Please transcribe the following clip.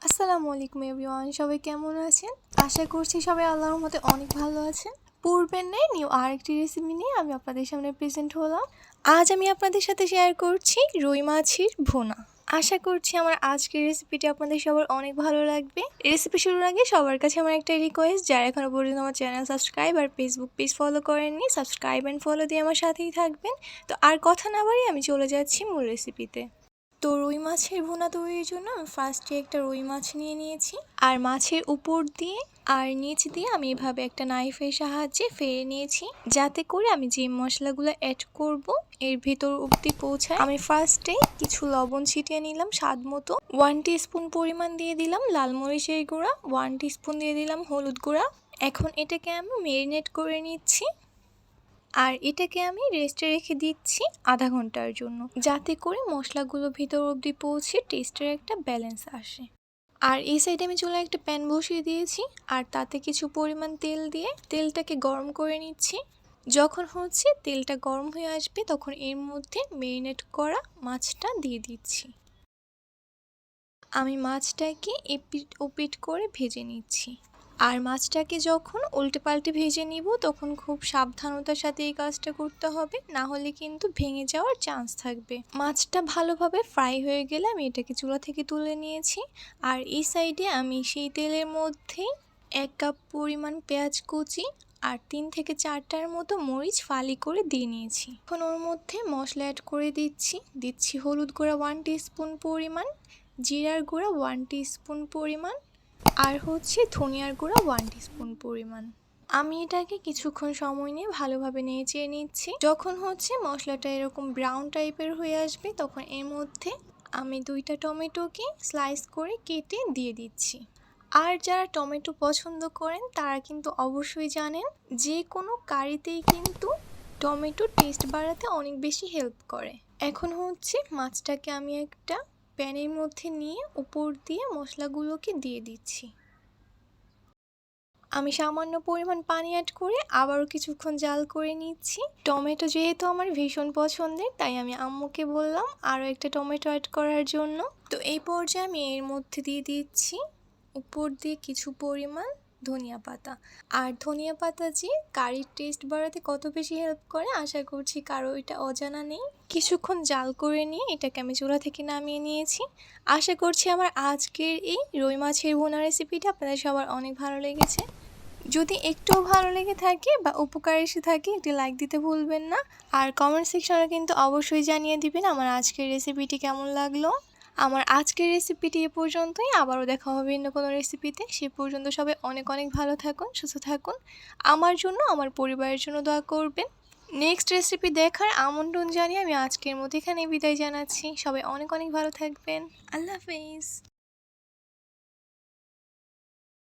আসসালামু আলাইকুম এভরিওয়ান, সবাই কেমন আছেন? আশা করছি সবাই আল্লাহর রহমতে অনেক ভালো আছেন। পূর্বের নেই নিউ আরেকটি রেসিপি নিয়ে আমি আপনাদের সামনে প্রেজেন্ট হলাম। আজ আমি আপনাদের সাথে শেয়ার করছি রুই মাছের ভুনা। আশা করছি আমার আজকের রেসিপিটি আপনাদের সবার অনেক ভালো লাগবে। রেসিপি শুরুর আগে সবার কাছে আমার একটা রিকোয়েস্ট, যারা এখনো পর্যন্ত আমার চ্যানেল সাবস্ক্রাইব আর ফেসবুক পেজ ফলো করেননি, সাবস্ক্রাইব অ্যান্ড ফলো দিয়ে আমার সাথেই থাকবেন। তো আর কথা না বাড়িয়ে আমি চলে যাচ্ছি মূল রেসিপিতে। তো রুই মাছের ভুনা তৈরির জন্য আমি ফার্স্টে একটা রুই মাছ নিয়ে নিয়েছি, আর মাছের উপর দিয়ে আর নিচ দিয়ে আমি এভাবে একটা নাইফের সাহায্যে ফেড়ে নিয়েছি, যাতে করে আমি যে মশলাগুলো অ্যাড করব এর ভেতর অবধি পৌঁছায়। আমি ফার্স্টে কিছু লবণ ছিটিয়ে নিলাম স্বাদ মতো, 1 টিস্পুন পরিমাণ দিয়ে দিলাম লাল মরিচের গুঁড়া, 1 টিস্পুন দিয়ে দিলাম হলুদ গুঁড়া। এখন এটাকে আমি ম্যারিনেট করে নিচ্ছি, আর এটাকে আমি রেস্টে রেখে দিচ্ছি আধা ঘন্টার জন্য, যাতে করে মশলাগুলো ভিতর অবধি পৌঁছে টেস্টের একটা ব্যালেন্স আসে। আর এই সাইডে আমি চুলায় একটা প্যান বসিয়ে দিয়েছি, আর তাতে কিছু পরিমাণ তেল দিয়ে তেলটাকে গরম করে নিচ্ছি। যখন তেলটা গরম হয়ে আসবে তখন এর মধ্যে ম্যারিনেট করা মাছটা দিয়ে দিচ্ছি। আমি মাছটাকে এপিট ওপিট করে ভেজে নিচ্ছি। আর মাছটাকে যখন উল্টে পাল্টে ভেজে নিব তখন খুব সাবধানতার সাথে এই কাজটা করতে হবে, না হলে কিন্তু ভেঙে যাওয়ার চান্স থাকবে। মাছটা ভালোভাবে ফ্রাই হয়ে গেলে আমি এটাকে চুলা থেকে তুলে নিয়েছি। আর এই সাইডে আমি সেই তেলের মধ্যেই 1 কাপ পরিমাণ পেঁয়াজ কুচি আর 3 থেকে 4টার মতো মরিচ ফালি করে দিয়ে নিয়েছি। এখন ওর মধ্যে মশলা অ্যাড করে দিচ্ছি হলুদ গুঁড়া 1 টিস্পুন পরিমাণ, জিরার গুঁড়া 1 টিস্পুন পরিমাণ, আর ধনিয়ার গুঁড়া 1 টিস্পুন পরিমাণ। আমি এটাকে কিছুক্ষণ সময় নিয়ে ভালোভাবে নেড়ে নিচ্ছি। যখন মশলাটা এরকম ব্রাউন টাইপের হয়ে আসবে তখন এর মধ্যে আমি 2টা টমেটোকে স্লাইস করে কেটে দিয়ে দিচ্ছি। আর যারা টমেটো পছন্দ করেন তারা কিন্তু অবশ্যই জানেন যে কোনো কারিতেই কিন্তু টমেটো টেস্ট বাড়াতে অনেক বেশি হেল্প করে। এখন মাছটাকে আমি একটা প্যানের মধ্যে নিয়ে উপর দিয়ে মশলাগুলোকে দিয়ে দিচ্ছি। আমি সামান্য পরিমাণ পানি অ্যাড করে আবারও কিছুক্ষণ জাল করে নিচ্ছি। টমেটো যেহেতু আমার ভীষণ পছন্দের, তাই আমি আম্মুকে বললাম আরও একটা টমেটো অ্যাড করার জন্য। তো এই পর্যায়ে আমি এর মধ্যে দিয়ে দিচ্ছি উপর দিয়ে কিছু পরিমাণ ধনিয়া পাতা। আর ধনিয়া পাতা যে কারির টেস্ট বাড়াতে কত বেশি হেল্প করে আশা করছি কারো এটা অজানা নেই। কিছুক্ষণ জাল করে নিয়ে এটাকে আমি চুলা থেকে নামিয়ে নিয়েছি। আশা করছি আমার আজকের এই রুই মাছের ভুনা রেসিপিটা আপনাদের সবার অনেক ভালো লেগেছে। যদি একটুও ভালো লেগে থাকে বা উপকার এসে থাকে একটি লাইক দিতে ভুলবেন না। আর কমেন্ট সেকশনে কিন্তু অবশ্যই জানিয়ে দিবেন আমার আজকের রেসিপিটি কেমন লাগলো। আমার আজকের রেসিপিটি এ পর্যন্তই, আবারও দেখা হবে অন্য কোনো রেসিপিতে। সে পর্যন্ত সবাই অনেক অনেক ভালো থাকুন, সুস্থ থাকুন। আমার জন্য, আমার পরিবারের জন্য দোয়া করবেন। নেক্সট রেসিপি দেখার আমন্ত্রণ জানিয়ে আমি আজকের মতো এখানে বিদায় জানাচ্ছি। সবাই অনেক অনেক ভালো থাকবেন। আল্লাহ হাফেজ।